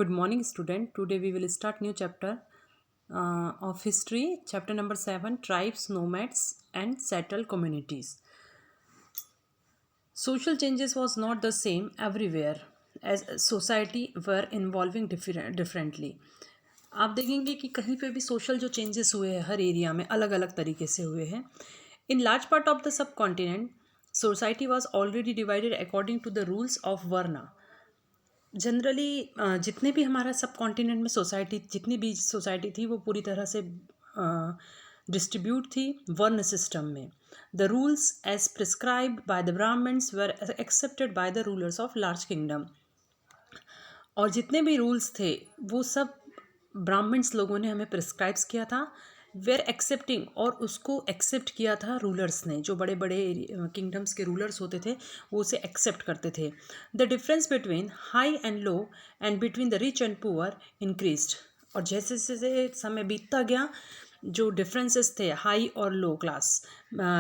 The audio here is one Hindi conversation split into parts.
Good morning, student. Today we will start new chapter of history. Chapter number 7: Tribes, Nomads, and Settled Communities. Social changes was not the same everywhere as society were evolving differently. आप देखेंगे कि कहीं पे भी सोशल जो चेंजेस हुए हैं हर एरिया में अलग अलग तरीके से हुए हैं. In large part of the subcontinent society was already divided according to the rules of varna. Generally जितने भी हमारा सब कॉन्टिनेंट में सोसाइटी जितनी भी सोसाइटी थी वो पूरी तरह से डिस्ट्रीब्यूट थी वर्ण सिस्टम में. The rules as prescribed by the Brahmans were accepted by the rulers of large kingdom. और जितने भी रूल्स थे वो सब ब्राह्मण्स लोगों ने हमें प्रिस्क्राइब्स किया था. वेर एक्सेप्टिंग और उसको एक्सेप्ट किया था रूलर्स ने. जो बड़े बड़े किंगडम्स के रूलर्स होते थे वो उसे एक्सेप्ट करते थे. The difference between high and low and between the rich and poor increased. और जैसे जैसे समय बीतता गया जो डिफरेंसेस थे हाई और लो क्लास,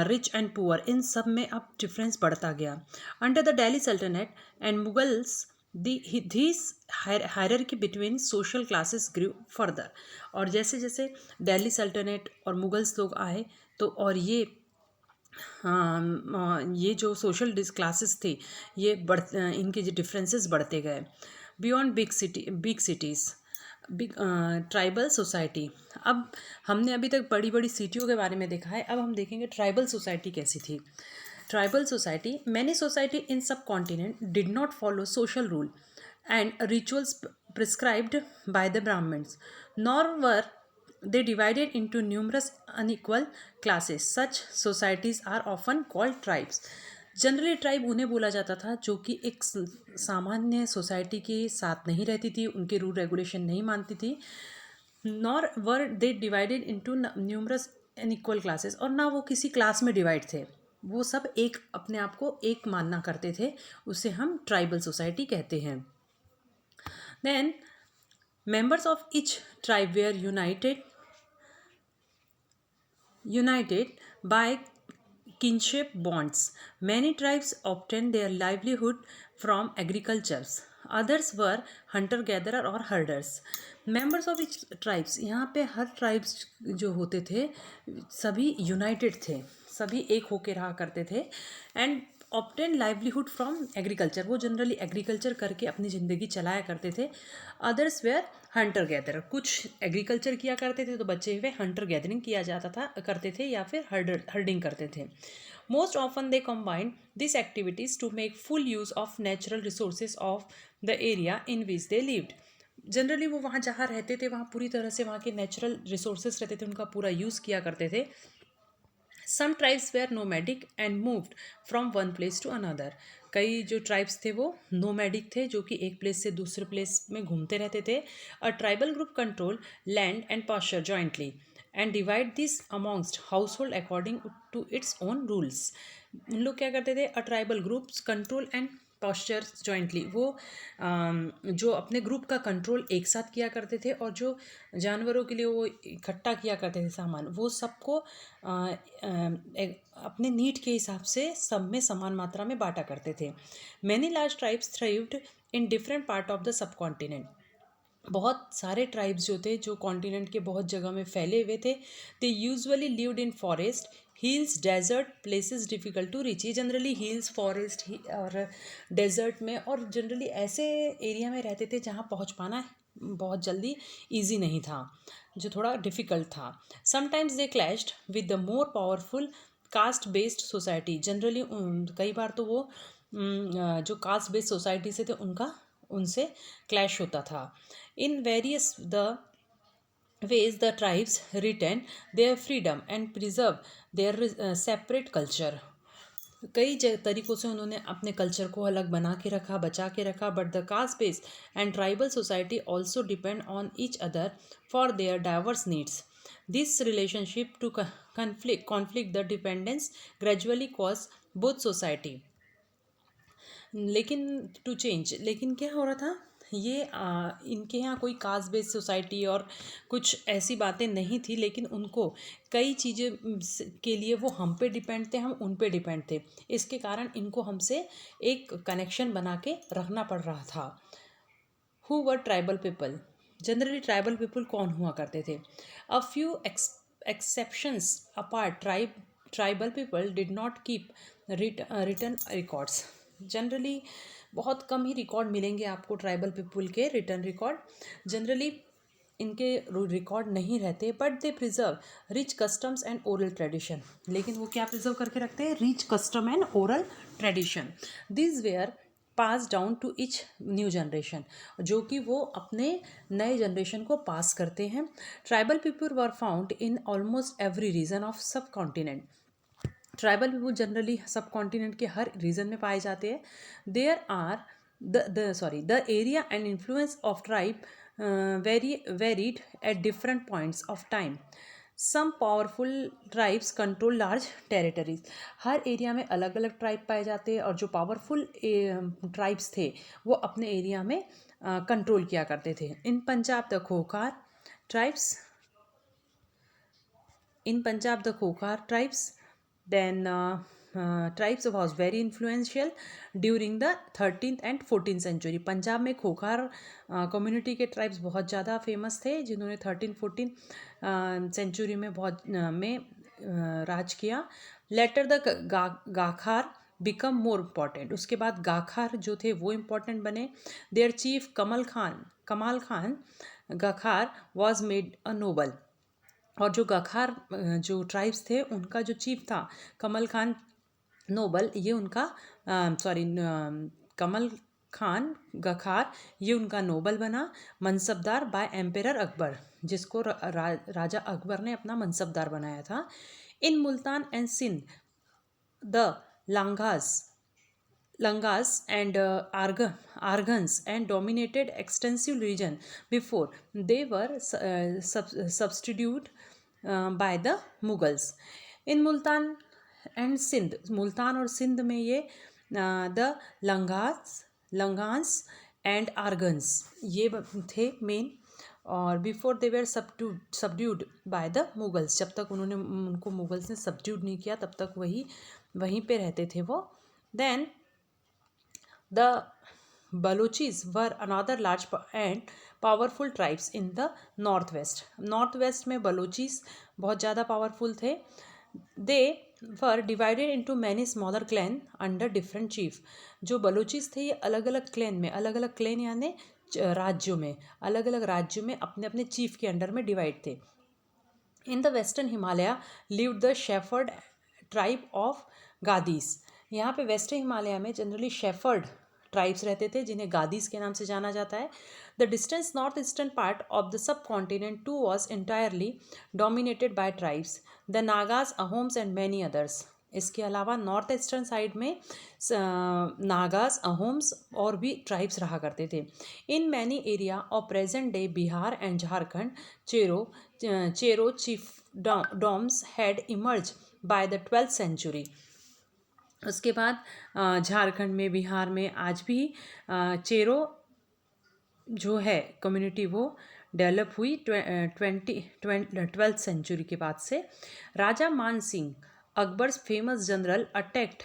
रिच एंड पुअर, इन सब में अब डिफरेंस बढ़ता गया. अंडर द दिल्ली सल्तनत and Mughals these hierarchy between social classes grew further. और जैसे जैसे दिल्ली सल्तनत और मुगल्स लोग आए तो और ये जो सोशल क्लासेस थे ये इनके जो डिफरेंसेस बढ़ते गए. Beyond big cities big tribal society. अब हमने अभी तक बड़ी बड़ी सिटियों के बारे में देखा है, अब हम देखेंगे ट्राइबल सोसाइटी कैसी थी. Tribal society, many society in subcontinent did not follow social rule and rituals prescribed by the Brahmins, nor were they divided into numerous unequal classes. Such societies are often called tribes. Generally tribe उन्हें बोला जाता था जो कि एक सामान्य सोसाइटी के साथ नहीं रहती थी, उनके रूल रेगुलेशन नहीं मानती थी. Nor were they divided into numerous unequal classes, और ना वो किसी क्लास में डिवाइड थे. वो सब एक अपने आप को एक मानना करते थे. उसे हम ट्राइबल सोसाइटी कहते हैं. Then members of each tribe were united by kinship bonds. Many tribes obtained their livelihood from agriculture. Others were hunter-gatherer or herders. Members of each tribes, यहाँ पे हर ट्राइब्स जो होते थे सभी यूनाइटेड थे, सभी एक होके रहा करते थे. And obtain livelihood from agriculture, वो जनरली एग्रीकल्चर करके अपनी ज़िंदगी चलाया करते थे. अदर्स वेयर हंटर गैदरर, कुछ एग्रीकल्चर किया करते थे तो बचे हुए हंटर गैदरिंग किया जाता था करते थे या फिर हर्डिंग करते थे. Most often they combined this activities to make full use of natural resources of the area in which they lived. Generally वो वहाँ जहाँ रहते थे वहाँ पूरी तरह से वहाँ के नेचुरल रिसोर्सेज रहते थे उनका पूरा यूज़ किया करते थे. Some tribes were nomadic and moved from one place to another. कई जो ट्राइब्स थे वो नोमैडिक थे जो कि एक प्लेस से दूसरे प्लेस में घूमते रहते थे. A tribal group control land and pasture jointly and divide this amongst household according to its own rules. उन लोग क्या करते थे, a tribal groups control and pasture jointly, वो जो अपने ग्रुप का कंट्रोल एक साथ किया करते थे और जो जानवरों के लिए वो इकट्ठा किया करते थे सामान, वो सबको अपने नीड के हिसाब से सब में समान मात्रा में बांटा करते थे. Many large tribes thrived in different part of the subcontinent. बहुत सारे ट्राइब्स जो थे जो कॉन्टिनेंट के बहुत जगह में फैले हुए थे. They usually lived in forest, hills, desert, places difficult to reach. ये जनरली हिल्स, फॉरेस्ट और डेजर्ट में और जनरली ऐसे एरिया में रहते थे जहाँ पहुँच पाना बहुत जल्दी ईजी नहीं था, जो थोड़ा डिफ़िकल्ट था. Sometimes they clashed with the more powerful cast based society. Generally कई बार तो वो जो कास्ट बेस्ड सोसाइटी से थे उनसे क्लैश होता था. In various the ways the tribes retain their freedom and preserve their separate culture. कई तरीक़ों से उन्होंने अपने कल्चर को अलग बना के रखा, बचा के रखा. But the caste based and tribal society also depend on each other for their diverse needs. This relationship to conflict the dependence gradually cause both society. लेकिन क्या हो रहा था, ये इनके यहाँ कोई कास्ट बेस्ड सोसाइटी और कुछ ऐसी बातें नहीं थी, लेकिन उनको कई चीज़ें के लिए वो हम पे डिपेंड थे, हम उन पे डिपेंड थे. इसके कारण इनको हमसे एक कनेक्शन बना के रखना पड़ रहा था. Who were tribal people, generally tribal people कौन हुआ करते थे. A few exceptions apart, tribal people did not keep written records. Generally बहुत कम ही रिकॉर्ड मिलेंगे आपको ट्राइबल पीपल के रिटर्न रिकॉर्ड. जनरली इनके रिकॉर्ड नहीं रहते, but they preserve rich customs and oral tradition. लेकिन वो क्या प्रिजर्व करके रखते हैं? Rich custom and oral tradition. This were pass down to each new generation, जो कि वो अपने नए जनरेशन को पास करते हैं. Tribal people were found in almost every region of subcontinent. Tribal people generally subcontinent के हर रीजन में पाए जाते हैं. There are the area and influence of tribe varied at different points of time. Some powerful tribes control large territories. Her area में अलग अलग ट्राइब पाए जाते हैं, और जो पावरफुल ट्राइब्स थे वो अपने एरिया में कंट्रोल किया करते थे. In Punjab the Khokhar tribes, then tribes was very influential during the 13th and 14th century. Punjab में खोखार कम्युनिटी के ट्राइब्स बहुत ज़्यादा फेमस थे, जिन्होंने 13-14 सेंचुरी में बहुत राज किया. Later the Gakhar become more important. उसके बाद गाखार जो थे वो इम्पॉर्टेंट बने. Their chief Kamal Khan Gakhar was made a noble. और जो गाखार जो ट्राइब्स थे उनका जो चीफ था कमल खान नोबल, ये उनका कमल खान गखार, ये उनका नोबल बना. मनसबदार बाय एम्पेरर अकबर, जिसको राजा अकबर ने अपना मनसबदार बनाया था. In Multan and Sindh the Langas and Arghans and dominated extensive region before they were substituted by the Mughals. In Multan and Sindh, Multan और सिंध में ये द लंगास एंड आर्गन्स ये थे मेन. और before they were subdued by the Mughals, जब तक उनको मुगल्स ने सबड्यूड नहीं किया तब तक वहीं पे रहते थे वो. Then the Balochis were another large and powerful tribes in the north west में बलोचीज बहुत ज़्यादा पावरफुल थे. They were divided into many smaller clan under different chief. जो बलोचीज थे ये अलग अलग क्लैन यानी राज्यों में, अलग अलग राज्यों में अपने अपने चीफ के अंडर में डिवाइड थे. In the western Himalaya lived the shepherd tribe of Gaddis. यहाँ पे वेस्टर्न हिमालय में जनरली शेफर्ड ट्राइब्स रहते थे, जिन्हें गादीस के नाम से जाना जाता है. The distance north eastern part of the subcontinent too was entirely dominated by tribes, the Nagas, Ahoms and many others. इसके अलावा नॉर्थ ईस्टर्न साइड में नागाज, अहोम्स और भी ट्राइब्स रहा करते थे. In many area of present day Bihar and Jharkhand Chero chiefdoms had emerge by the 12th century. उसके बाद झारखंड में, बिहार में आज भी चेरो जो है कम्युनिटी वो डेवलप हुई 12th सेंचुरी के बाद से. Raja Man Singh, Akbar's famous general, attacked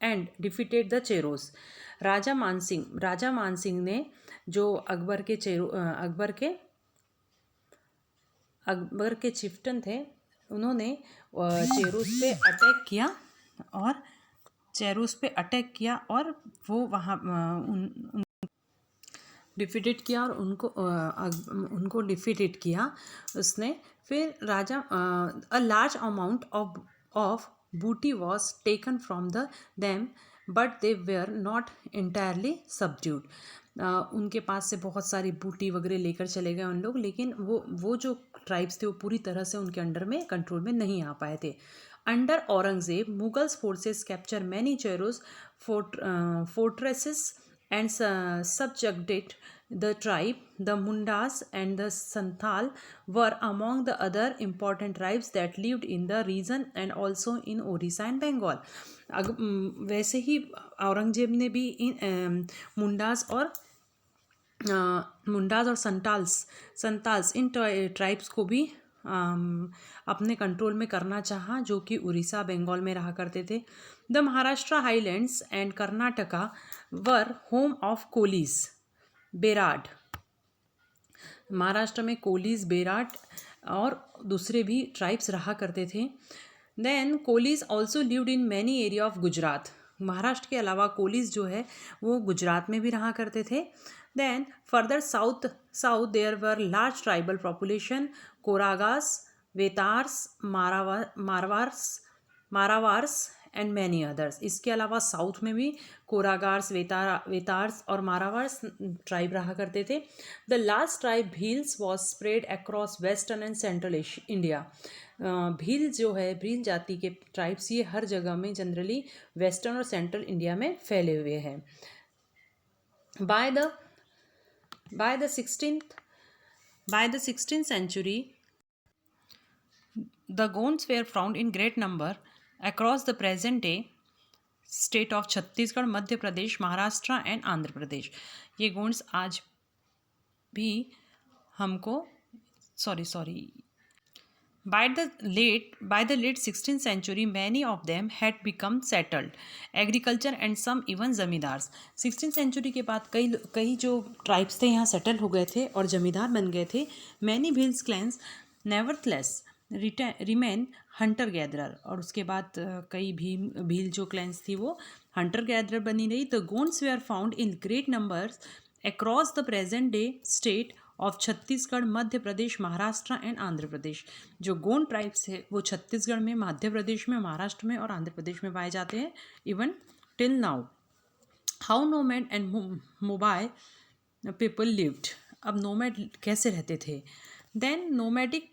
and defeated the Cheros. Raja Man Singh ने जो अकबर के चिफ्टन थे, उन्होंने चेरोस पे अटैक किया और वो वहाँ डिफीटेड किया और उनको डिफीटेड किया उसने. फिर राजा a large amount of booty was taken from them but they were not entirely subdued. उनके पास से बहुत सारी बूटी वगैरह लेकर चले गए उन लोग, लेकिन वो जो ट्राइब्स थे वो पूरी तरह से उनके अंडर में कंट्रोल में नहीं आ पाए थे. Under Aurangzeb, Mughals forces captured many Cheros fortresses and subjugated the tribe. The Mundas and the Santhal were among the other important tribes that lived in the region and also in Orissa and Bengal. वैसे ही औरंगजेब ने भी मुंडास और संताल्स इन ट्राइब्स को भी अपने कंट्रोल में करना चाहा, जो कि उड़ीसा, बंगाल में रहा करते थे. The Maharashtra highlands and Karnataka were home of Kolis, Berad Maharashtra में कोलीज, बेराट और दूसरे भी ट्राइब्स रहा करते थे. Then Kolis also lived in many area of Gujarat. Maharashtra के अलावा कोलीज जो है वो गुजरात में भी रहा करते थे. Then further south there were large tribal population, Koragas, Vetars, Maravars and many others. इसके अलावा साउथ में भी कोरागार्स, वेतार्स और मारावार्स ट्राइब रहा करते थे. The last tribe Bhils was spread across western and central India. Bhil जो है, भील जाति के ट्राइब्स ये हर जगह में जनरली वेस्टर्न और सेंट्रल इंडिया में फैले हुए हैं. By the 16th century, the Gonds were found in great number across the present-day state of Chhattisgarh, Madhya Pradesh, Maharashtra and Andhra Pradesh. ये गोंड्स आज भी हमको By the late 16th century, many of them had become settled, agriculture and some even zamindars. 16th century के बाद कई जो ट्राइब्स थे यहाँ सेटल हो गए थे और जमींदार बन गए थे. Many Bhils clans nevertheless remain hunter gatherer. और उसके बाद कई भील जो क्लैंस थी वो हंटर गैदरर बनी रही. The Gonds were found in great numbers across the present day state of Chhattisgarh, Madhya Pradesh, Maharashtra and Andhra Pradesh. जो गोंड ट्राइब्स है वो छत्तीसगढ़ में, मध्य प्रदेश में, महाराष्ट्र में और आंध्र प्रदेश में पाए जाते हैं even till now. How nomad and mobile people lived. अब नोमैड कैसे रहते थे? Then nomadic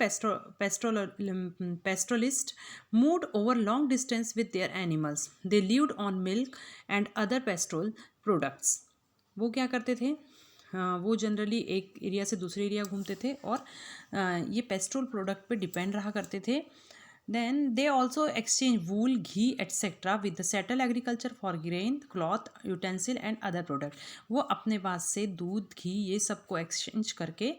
pastoralists moved over long distance with their animals. They lived on milk and other pastoral products. वो क्या करते थे? वो जनरली एक एरिया से दूसरे एरिया घूमते थे और ये पेस्ट्रोल प्रोडक्ट पे डिपेंड रहा करते थे. Then they also exchange wool, ghee etcetera with the settle agriculture for grain, cloth, utensil and other product. वो अपने पास से दूध, घी ये सब को एक्सचेंज करके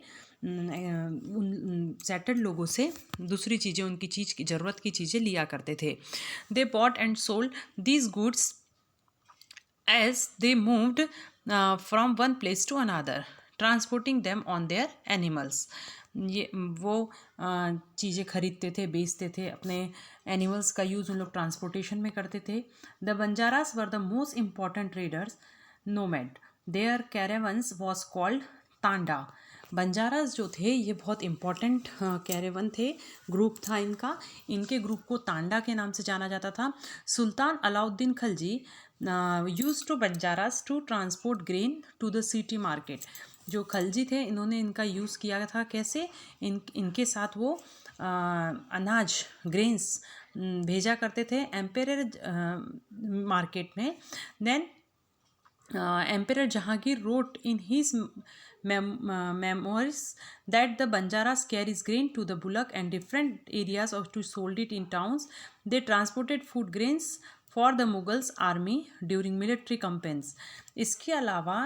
उन सेटल्ड लोगों से दूसरी चीज़ें, उनकी चीज़ की ज़रूरत की चीज़ें लिया करते थे. They bought and sold these goods as they moved from one place to another, transporting them on their animals. ये वो चीज़ें खरीदते थे, बेचते थे, अपने एनिमल्स का यूज़ उन लोग ट्रांसपोर्टेशन में करते थे. The Banjaras were the most important traders nomad. Their caravans was called tanda. Banjaras जो थे ये बहुत इम्पॉर्टेंट कैरेवन थे, ग्रुप था इनका. इनके ग्रुप को तांडा के नाम से जाना जाता था. Sultan Alauddin Khilji use to Banjaras to transport grain to the city market. जो खलजी थे इन्होंने इनका यूज़ किया था. कैसे? इनके साथ वो अनाज, ग्रेन्स भेजा करते थे एम्पेरर मार्केट में. Then emperor Jahangir wrote in his memoirs that the Banjaras carries grain to the Bullock and different areas of to sold it in towns. They transported food grains for the Mughals army during military campaigns. इसके अलावा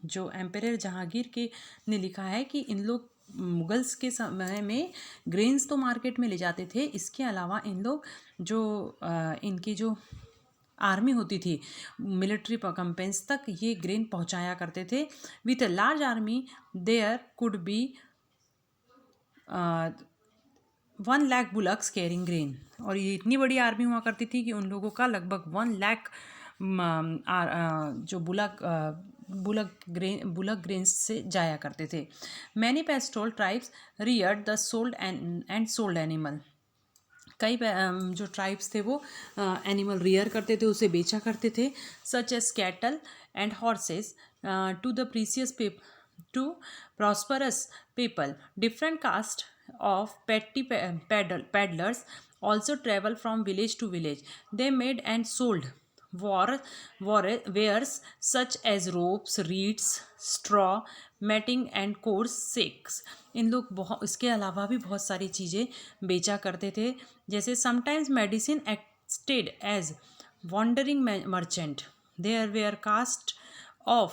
जो एम्पेरर जहांगीर के ने लिखा है कि इन लोग मुगल्स के समय में ग्रेन्स तो मार्केट में ले जाते थे, इसके अलावा इन लोग जो इनकी जो आर्मी होती थी मिलिट्री कैंपेन्स तक ये ग्रेन पहुंचाया करते थे. With a large army there could be 1 lakh bullocks carrying grain. और ये इतनी बड़ी आर्मी हुआ करती थी कि उन लोगों का लगभग 1 लाख जो बुलक ग्रेन्स से जाया करते थे. Many pastoral tribes Rudyard the sold and sold animal. कई जो ट्राइब्स थे वो एनिमल रियर करते थे, उसे बेचा करते थे. Such as cattle and horses to the precious to prosperous people. Different caste of petty peddlers also travel from village to village. They made and sold wares such as ropes, reeds, straw, matting and coarse sacks. इन लोग इसके अलावा भी बहुत सारी चीज़ें बेचा करते थे. जैसे sometimes medicine acted as wandering merchant. There were caste of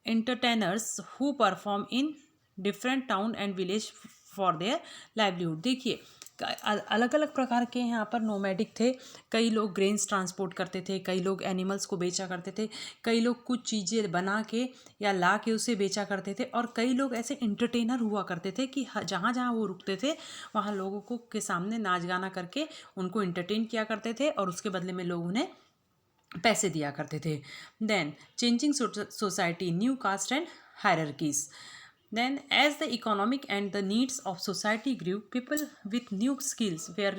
entertainers who perform in different town and village for their livelihood. देखिए अलग अलग प्रकार के यहाँ पर नोमैडिक थे। कई लोग ग्रेन्स ट्रांसपोर्ट करते थे, कई लोग एनिमल्स को बेचा करते थे, कई लोग कुछ चीज़ें बना के या ला के उसे बेचा करते थे, और कई लोग ऐसे इंटरटेनर हुआ करते थे कि जहाँ जहाँ वो रुकते थे वहाँ लोगों को के सामने नाच गाना करके उनको इंटरटेन किया करते थे, और उसके बदले में लोग उन्हें पैसे दिया करते थे। Then changing society, new caste and hierarchies. Then, as the economic and the needs of society grew, people with new skills were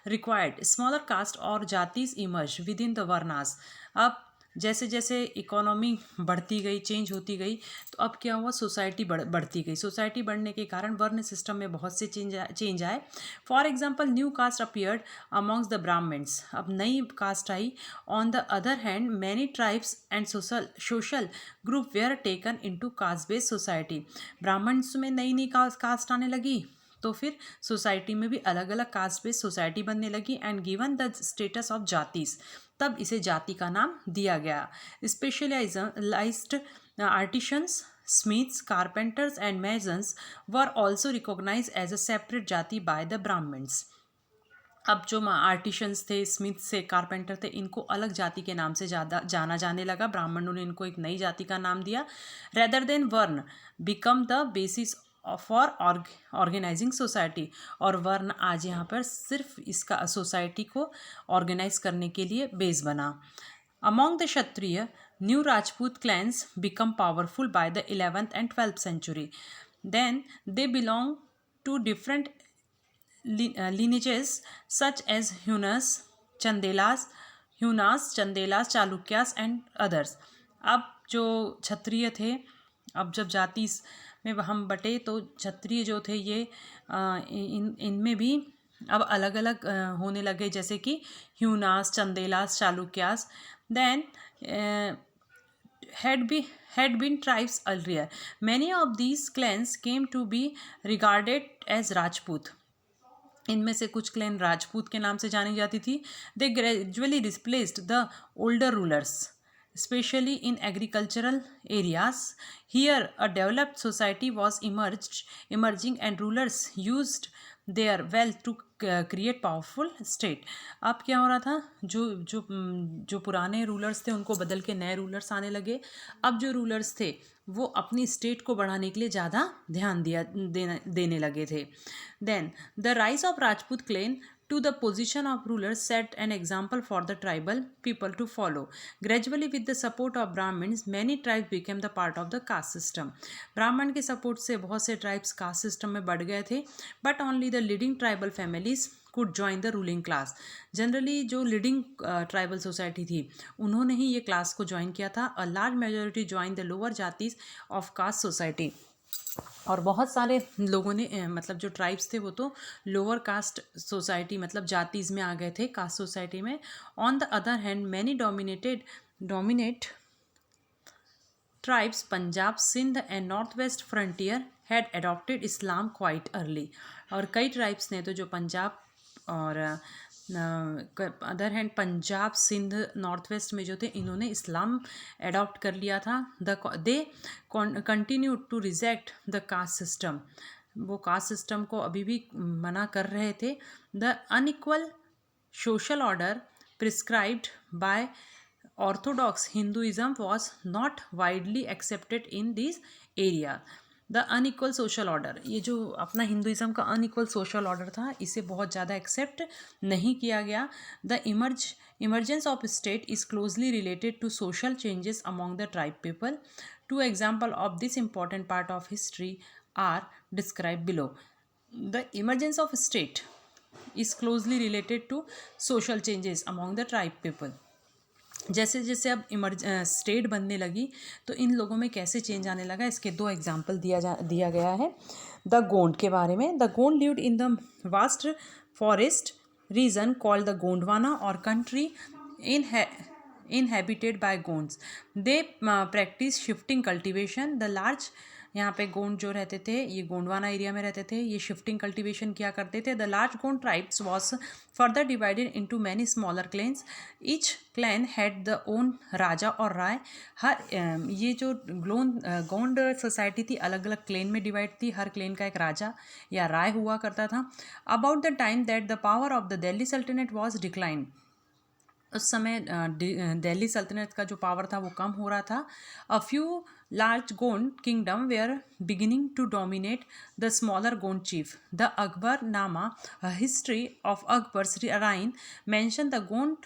required. Smaller caste or jatis emerged within the varnas. अब जैसे जैसे इकोनॉमी बढ़ती गई, चेंज होती गई, तो अब क्या हुआ, सोसाइटी बढ़ती गई। सोसाइटी बढ़ने के कारण वर्ण सिस्टम में बहुत से चेंज आए। For example, new caste appeared amongst the Brahmins, अब नई कास्ट आई। On the other hand, many tribes and social group were taken into caste based society. Brahmins में नई नई कास्ट आने लगी, तो फिर सोसाइटी में भी अलग अलग कास्ट बेस्ड सोसाइटी बनने लगी, and given the status of jatis, तब इसे जाति का नाम दिया गया। Specialised artisans, smiths, carpenters and masons were also recognise as a separate jati by the Brahmins. अब जो आर्टिशंस थे, स्मिथ थे, कारपेंटर थे, इनको अलग जाति के नाम से ज़्यादा जाना जाने लगा। ब्राह्मणों ने इनको एक नई जाति का नाम दिया। Rather than varna become the basis for organizing society, और वर्ण आज यहाँ पर सिर्फ इसका सोसाइटी को ऑर्गेनाइज करने के लिए बेस बना। Among the Kshatriya, new Rajput clans become powerful by the 11th and 12th century. Then they belong to different lineages such as Hunas, Chandelas, Chalukyas and others. अब जो क्षत्रिय थे, अब जब जाति में हम बटे, तो क्षत्रिय जो थे ये इनमें भी अब अलग अलग होने लगे, जैसे कि ह्यूनास, Chandelas, Chalukyas. Then had been tribes earlier. Many of these clans came to be regarded as Rajput. इनमें से कुछ क्लैन राजपूत के नाम से जानी जाती थी. They gradually replaced the older rulers, especially in agricultural areas. Here, a developed society was emerging, and rulers used their wealth to create powerful state. अब क्या हो रहा था, जो पुराने रूलर्स थे उनको बदल के नए रूलर्स आने लगे. अब जो रूलर्स थे वो अपनी स्टेट को बढ़ाने के लिए ज़्यादा ध्यान देने लगे थे. Then the rise of Rajput clan to the position of ruler set an example for the tribal people to follow. Gradually, with the support of Brahmins, many tribes became the part of the caste system. ब्राह्मण के सपोर्ट से बहुत से ट्राइब्स कास्ट सिस्टम में बढ़ गए थे, but only the leading tribal families could join the ruling class. Generally जो लीडिंग ट्राइबल सोसाइटी थी उन्होंने ही ये क्लास को ज्वाइन किया था. A large majority join the lower जातीज of caste society. और बहुत सारे लोगों ने मतलब जो ट्राइब्स थे वो तो लोअर कास्ट सोसाइटी मतलब जातीज में आ गए थे, कास्ट सोसाइटी में. On the other hand many dominate tribes Punjab, Sindh and north west frontier had adopted Islam quite early. और कई ट्राइब्स ने तो जो पंजाब और other hand Punjab, Sindh, north west में जो थे इन्होंने इस्लाम एडॉप्ट कर लिया था. They continue to reject the caste system. वो कास्ट सिस्टम को अभी भी मना कर रहे थे. The unequal social order prescribed bye orthodox Hinduism was not widely accepted in this area. The unequal social order, ये जो अपना हिंदुइज्म का अनइक्वल सोशल ऑर्डर था इसे बहुत ज़्यादा एक्सेप्ट नहीं किया गया. The emergence of state is closely related to social changes among the tribe people. Two example of this important part of history are describe below. The emergence of state is closely related to social changes among the tribe people. जैसे जैसे अब स्टेट बनने लगी तो इन लोगों में कैसे चेंज आने लगा, इसके दो एग्जाम्पल दिया गया है. द गोंड के बारे में. The Gond lived in the vast forest region called the Gondwana और country inhabited by Gonds. They practice shifting cultivation. The large यहाँ पे गोंड जो रहते थे ये गोंडवाना एरिया में रहते थे, ये शिफ्टिंग कल्टीवेशन किया करते थे। The large Gond tribes was further divided into many smaller clans, each clan had the own raja और राय। हर ये जो गोंड सोसाइटी थी अलग अलग क्लेन में डिवाइड थी, हर क्लेन का एक राजा या राय हुआ करता था। About the time that the power of the Delhi सल्तनत वॉज डिक्लाइन, उस समय दिल्ली सल्तनत का जो पावर था वो कम हो रहा था। A few large Gond kingdom were beginning to dominate the smaller Gond chief. The Akbarnama history of Akbar's reign mention the Gond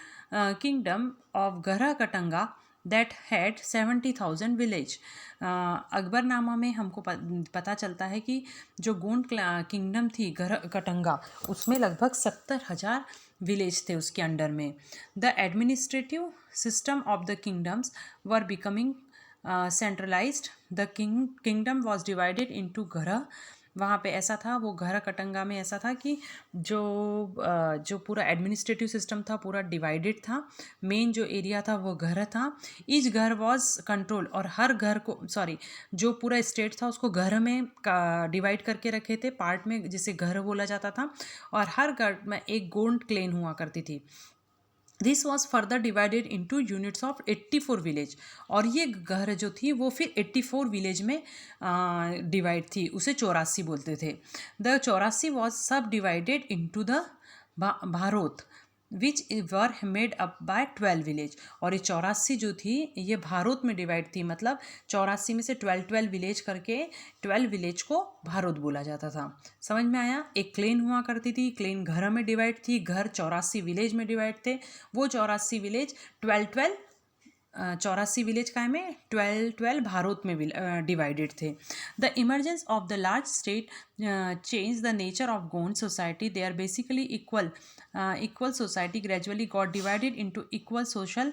kingdom of Garha Katanga that had 70,000 village. Akbarnama में हमको पता चलता है कि जो गोंड किंगडम थी गरह कटंगा, उसमें लगभग 70,000 विलेज थे उसके अंडर में। The administrative system of the kingdoms were becoming centralised. The kingdom was divided into garh, वहाँ पे ऐसा था, वो गरह कटंगा में ऐसा था कि जो पूरा एडमिनिस्ट्रेटिव सिस्टम था पूरा डिवाइडेड था। मेन जो एरिया था वो घर था। ईच घर वॉज कंट्रोल, और हर घर को जो पूरा स्टेट था उसको घर में डिवाइड करके रखे थे पार्ट में, जिसे घर बोला जाता था, और हर घर में एक गोंड क्लेन हुआ करती थी। This was further divided into units of 84 village, और ये घर जो थी वो फिर 84 विलेज में डिवाइड थी, उसे 84 बोलते थे। The 84 was subdivided into the bharot which were made up by 12 village, और ये 84 जो थी ये भारोत में डिवाइड थी, मतलब 84 में से 12 विलेज करके 12 विलेज को भारोत बोला जाता था। समझ में आया? एक क्लेन हुआ करती थी, क्लेन घर में डिवाइड थी, घर 84 विलेज में डिवाइड थे, वो 84 विलेज 12 84 विलेज का में 12 भारत में डिवाइडेड थे। The emergence of the large state change the nature of Gond society. They are basically equal society gradually got divided into equal social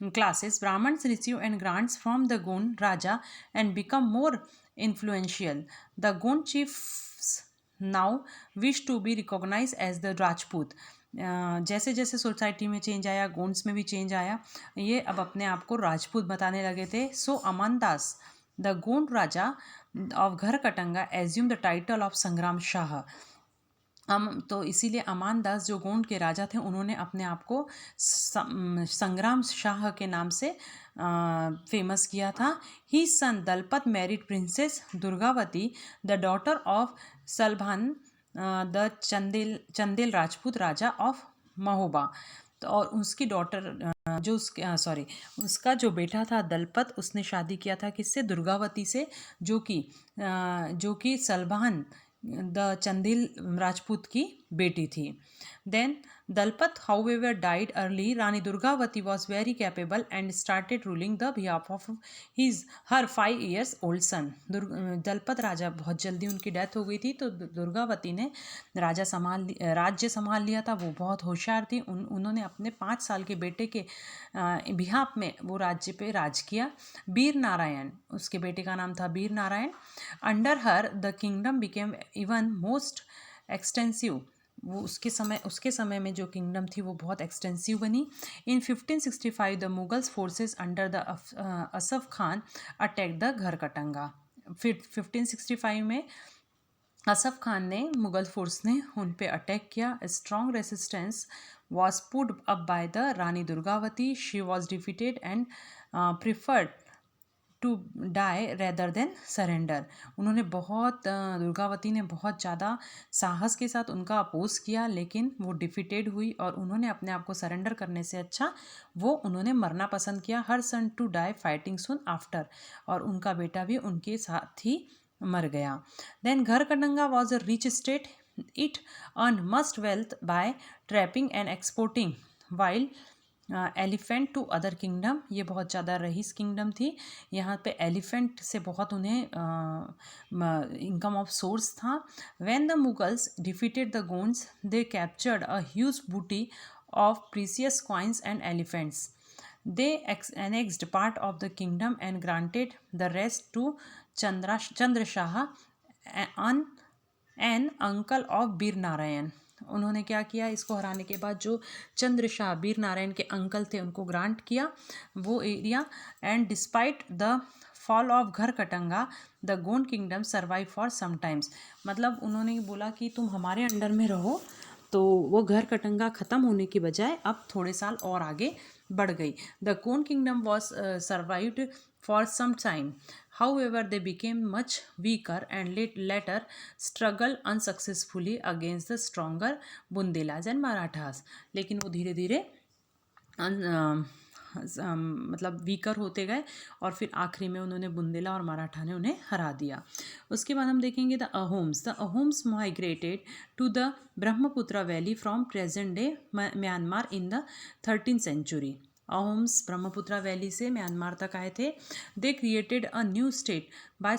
classes. Brahmins receive and grants from the Gond Raja and become more influential. The Gond chiefs now wish to be recognized as the Rajput. जैसे जैसे सोसाइटी में चेंज आया, गोंड्स में भी चेंज आया, ये अब अपने आप को राजपूत बताने लगे थे। सो अमान दास the Gond Raja of Garh Katanga assume the title of संग्राम शाह। तो इसीलिए अमान दास जो गोंड के राजा थे उन्होंने अपने आप को संग्राम शाह के नाम से फेमस किया था। He son Dalpat married princess Durgavati the daughter of Salbhan the Chandel Rajput raja of Mahoba. तो और उसकी डॉटर उसका जो बेटा था दलपत, उसने शादी किया था किससे? दुर्गावती से, जो कि सलभान द चंदेल राजपूत की बेटी थी। Then Dalpat however died early. Rani Durgavati was very capable and started ruling the behalf of her 5 years old son. Dalpat raja बहुत जल्दी उनकी डेथ हो गई थी, तो दुर्गावती ने राज्य संभाल लिया था। वो बहुत होशियार थी, उन्होंने अपने 5 साल के बेटे के बिहाफ में वो राज्य पे राज किया। वीर नारायण, उसके बेटे का नाम था Vir Narayan. Under her the kingdom became even most extensive. वो उसके समय में जो किंगडम थी वो बहुत एक्सटेंसिव बनी। इन 1565 the Mughals forces under the Asaf Khan attack the घर कटंगा। फिर 1565 में असफ खान ने, मुगल फोर्स ने उन पे अटैक किया। Strong resistance was put up by the Rani Durgavati. She was defeated and preferred to die rather than surrender. Durgavati ने बहुत ज़्यादा साहस के साथ उनका अपोज किया, लेकिन वो डिफीटेड हुई और उन्होंने अपने आप को सरेंडर करने से अच्छा उन्होंने मरना पसंद किया। Her son too die fighting soon after, और उनका बेटा भी उनके साथ ही मर गया। Then Garha Katanga was a rich state. It earn much wealth by trapping and exporting wild elephant to other kingdom. ये बहुत ज़्यादा रईस किंगडम थी, यहाँ पे एलिफेंट से बहुत उन्हें इनकम ऑफ सोर्स था। When the Mughals defeated the Gonds they captured a huge booty of precious coins and elephants. They annexed part of the kingdom and granted the rest to Chandra Shah, an uncle of बीर नारायण। उन्होंने क्या किया, इसको हराने के बाद जो चंद्र शाह बीर नारायण के अंकल थे उनको ग्रांट किया वो area. And despite the fall of Garh Katanga the Gond kingdom survive for some times. मतलब उन्होंने बोला कि तुम हमारे अंडर में रहो, तो वो घर कटंगा ख़त्म होने की बजाय अब थोड़े साल और आगे बढ़ गई। The Gond kingdom was survived for some time, however they became much weaker and later struggled unsuccessfully against the stronger Bundelas and Marathas. लेकिन वो धीरे धीरे मतलब वीकर होते गए और फिर आखिरी में उन्होंने बुंदेला और मराठा ने उन्हें हरा दिया। उसके बाद हम देखेंगे the Ahoms migrated to the Brahmaputra valley from present day Myanmar in the 13th century. Ahoms Brahmaputra valley से म्यांमार तक आए थे। They created a new state by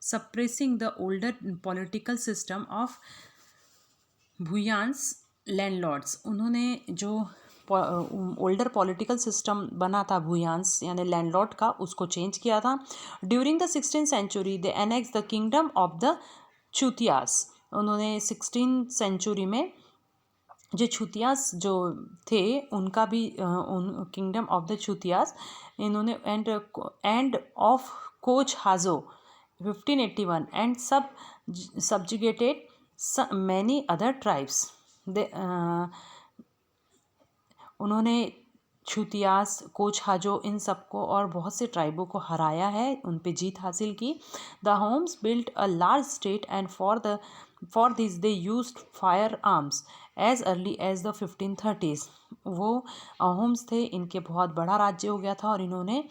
suppressing the older political system of Bhuyans landlords. उन्होंने जो ओल्डर पॉलिटिकल सिस्टम बना था भूयांस यानी लैंडलॉर्ड का, उसको चेंज किया था। During the 16th century they annex the kingdom of the Chutiyas. उन्होंने 16th सेंचुरी में जो छुतियास जो थे उनका भी किंगडम ऑफ द छुतियास इन्होंने end of coach Hajo 1581 and subjugated many other tribes। उन्होंने छुतियास, कोच हाजो, इन सबको और बहुत से ट्राइबों को हराया है, उन पे जीत हासिल की। The Ahoms built a large state and for this they used fire arms as early as the 1530s। वो होम्स थे, इनके बहुत बड़ा राज्य हो गया था और इन्होंने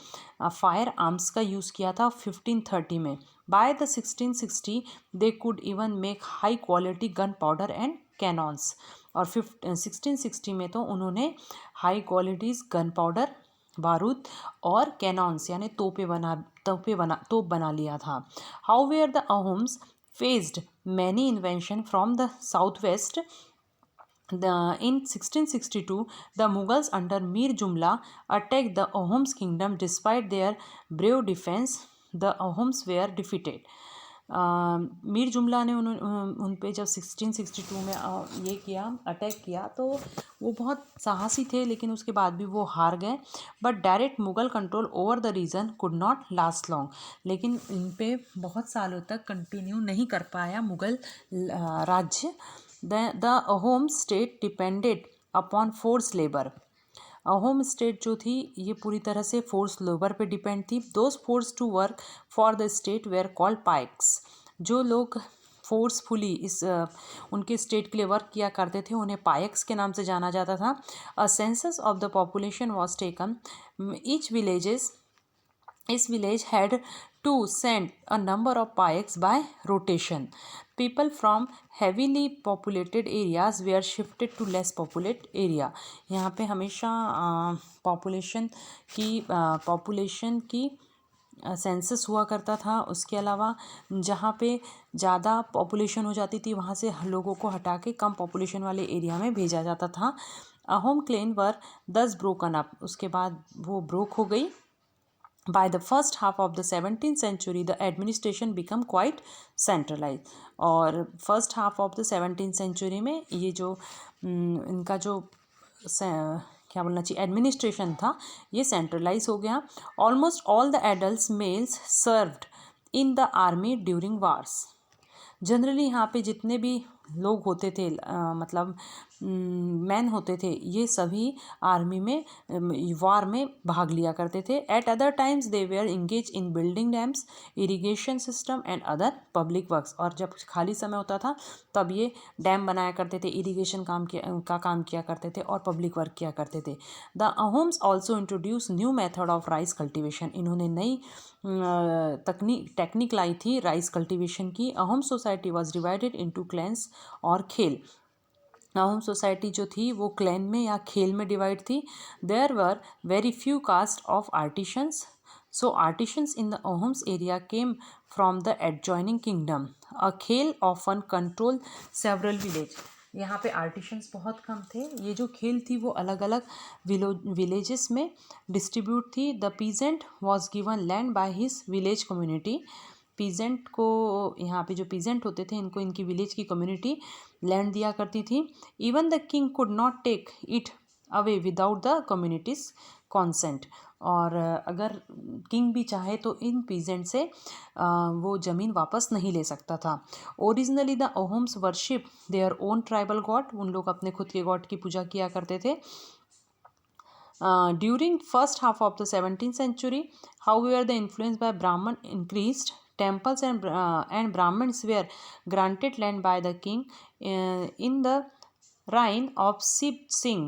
फायर आर्म्स का यूज़ किया था 1530 में। By the 1660 they could even make high quality gunpowder and cannons. और 1660 में तो उन्होंने हाई क्वालिटीज़ गन पाउडर, बारूद और कैनॉन्स यानी तोप बना लिया था। However the Ahoms faced many invention from the south west. In 1662, the Mughals under Mir Jumla attacked the Ahoms kingdom. Despite their brave defense, the Ahoms were defeated. Mir जुमला ने उन पे जब 1662 में ये किया, अटैक किया, तो वो बहुत साहसी थे, लेकिन उसके बाद भी वो हार गए। But direct Mughal control over the region could not last long. लेकिन इन पे बहुत सालों तक कंटिन्यू नहीं कर पाया मुग़ल राज्य। The Ahom state depended upon force labour. Ahom state जो थी ये पूरी तरह से फोर्स लेबर पे डिपेंड थी। Those force to work for the state were called paiks. जो लोग फोर्सफुली उनके स्टेट के लिए वर्क किया करते थे उन्हें पायक्स के नाम से जाना जाता था। A census of the population was taken. Each village had to send a number of payaks by rotation. People from heavily populated areas were shifted to less populated area. यहाँ पे हमेशा पॉपुलेशन की सेंसस हुआ करता था। उसके अलावा जहाँ पे ज़्यादा पॉपुलेशन हो जाती थी वहाँ से लोगों को हटा के कम पॉपुलेशन वाले एरिया में भेजा जाता था। अहोम क्लेन वर 10 ब्रोकन अप। उसके बाद वो ब्रोक हो गई। By the first half of the 17th century, the administration became quite centralized. और first half of the 17th century में ये जो इनका जो क्या बोलना चाहिए एडमिनिस्ट्रेशन था ये सेंट्रलाइज हो गया। Almost all the adult males served in the army during wars. Generally यहाँ पे जितने भी लोग होते थे मतलब मैन होते थे ये सभी आर्मी में वार में भाग लिया करते थे। At other times they were engage in building dams, irrigation system and other public works. और जब खाली समय होता था तब ये डैम बनाया करते थे, इरिगेशन काम किया करते थे और पब्लिक वर्क किया करते थे। The Ahoms also introduce new method of rice cultivation. इन्होंने नई टेक्निक लाई थी राइस कल्टिवेशन की। Ahom society was divided into clans और खेल। अहोम सोसाइटी जो थी वो क्लैन में या खेल में डिवाइड थी। There were very few caste of artisans. So artisans in the Ahoms area came from the adjoining kingdom. A khel often control several village. यहाँ पे आर्टिशंस बहुत कम थे। ये जो खेल थी वो अलग अलग विलेजेस में डिस्ट्रीब्यूट थी। The peasant was given land by his village community. Peasant को यहाँ पे जो पीजेंट होते थे इनको इनकी विलेज की कम्युनिटी लैंड दिया करती थी। Even the king could not take it away without the communities consent. और अगर किंग भी चाहे तो इन पीजेंट से वो ज़मीन वापस नहीं ले सकता था। Originally the Ahoms worship their own tribal God, उन लोग अपने खुद के गॉड की पूजा किया करते थे। During first half of the 17th century, however, the influence by Brahman increased. Temples and Brahmins were granted land by the king. In the reign of Sip Singh,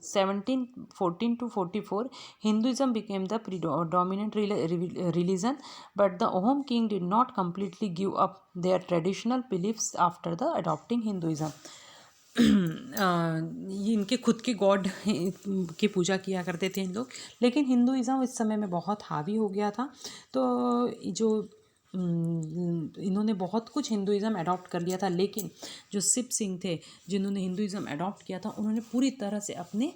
1714 to 44, Hinduism became the predominant religion, but the Ahom king did not completely give up their traditional beliefs after the adopting Hinduism. ये इनके खुद के गॉड की पूजा किया करते थे इन लोग, लेकिन हिंदुइज़्म इस समय में बहुत हावी हो गया था। तो जो इन्होंने बहुत कुछ हिंदुइज़्म अडॉप्ट कर लिया था, लेकिन जो सिप सिंह थे जिन्होंने हिंदुइज़्म अडॉप्ट किया था, उन्होंने पूरी तरह से अपने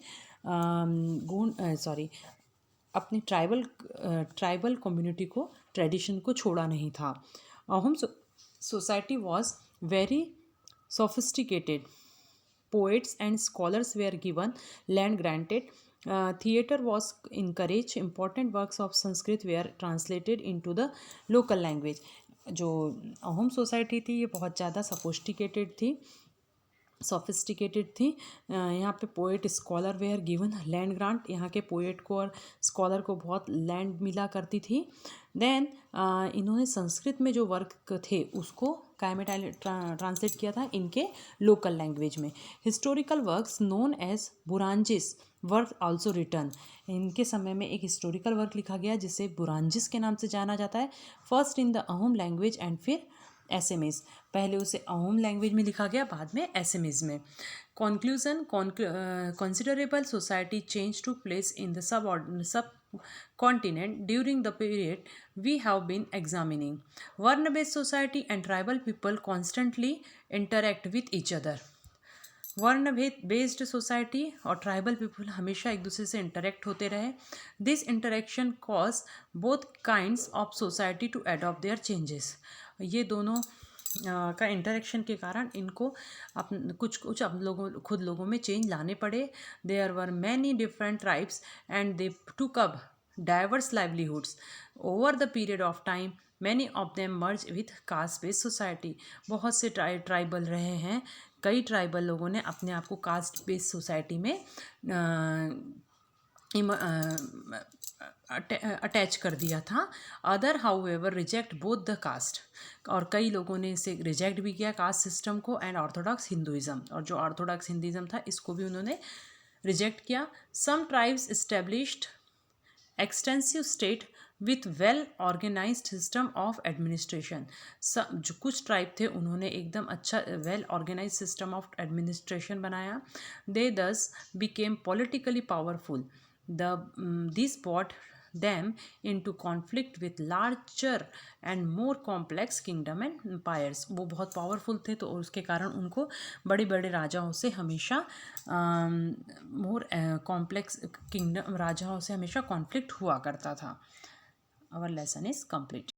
अपनी ट्राइबल कम्युनिटी को, ट्रेडिशन को छोड़ा नहीं था। Ahom society was very sophisticated. Poets and scholars were given land granted. Theatre was encouraged. Important works of Sanskrit were translated into the local language. जो अहोम सोसाइटी थी ये बहुत ज़्यादा सोफिस्टिकेटेड थी। यहाँ पे poet scholar were given land grant, यहाँ के पोएट को और स्कॉलर को बहुत लैंड मिला करती थी। देन इन्होंने संस्कृत में जो वर्क थे उसको काय में ट्रांसलेट किया था इनके लोकल लैंग्वेज में। Historical works known as buranjis work also written, इनके समय में एक हिस्टोरिकल वर्क लिखा गया जिसे बुरांजिस के नाम से जाना जाता है। First in the Ahom language and फिर एसेमीज, पहले उसे अहोम लैंग्वेज में लिखा गया, बाद में एसेमीज में। Conclusion, considerable society change took place in the subcontinent during the period we have been examining. Varna-based society and tribal people constantly interact with each other. Varna based society और ट्राइबल पीपल हमेशा एक दूसरे से इंटरेक्ट होते रहे। This interaction cause both kinds of society to adopt their changes, ये दोनों का इंटरेक्शन के कारण इनको कुछ खुद लोगों में चेंज लाने पड़े। There were many different tribes and they took up diverse livelihoods over the period of time. Many of them merge with caste based society, बहुत से ट्राइबल रहे हैं, कई ट्राइबल लोगों ने अपने आप को कास्ट बेस्ड सोसाइटी में अटैच कर दिया था। Other however reject both the caste, और कई लोगों ने इसे रिजेक्ट भी किया कास्ट सिस्टम को, एंड ऑर्थोडॉक्स हिंदुइज़्म, और जो ऑर्थोडॉक्स हिंदुइज़्म था इसको भी उन्होंने रिजेक्ट किया। Some tribes established extensive state with well organised system of administration, जो कुछ ट्राइब थे उन्होंने एकदम अच्छा well organise system of administration बनाया। They thus became politically powerful, this brought them into conflict with larger and more complex kingdom and empires. वो बहुत पावरफुल थे तो उसके कारण उनको बड़े बड़े राजाओं से हमेशा मोर कॉम्प्लेक्स किंगडम राजाओं से हमेशा कॉन्फ्लिक्ट हुआ करता था। Our lesson is complete.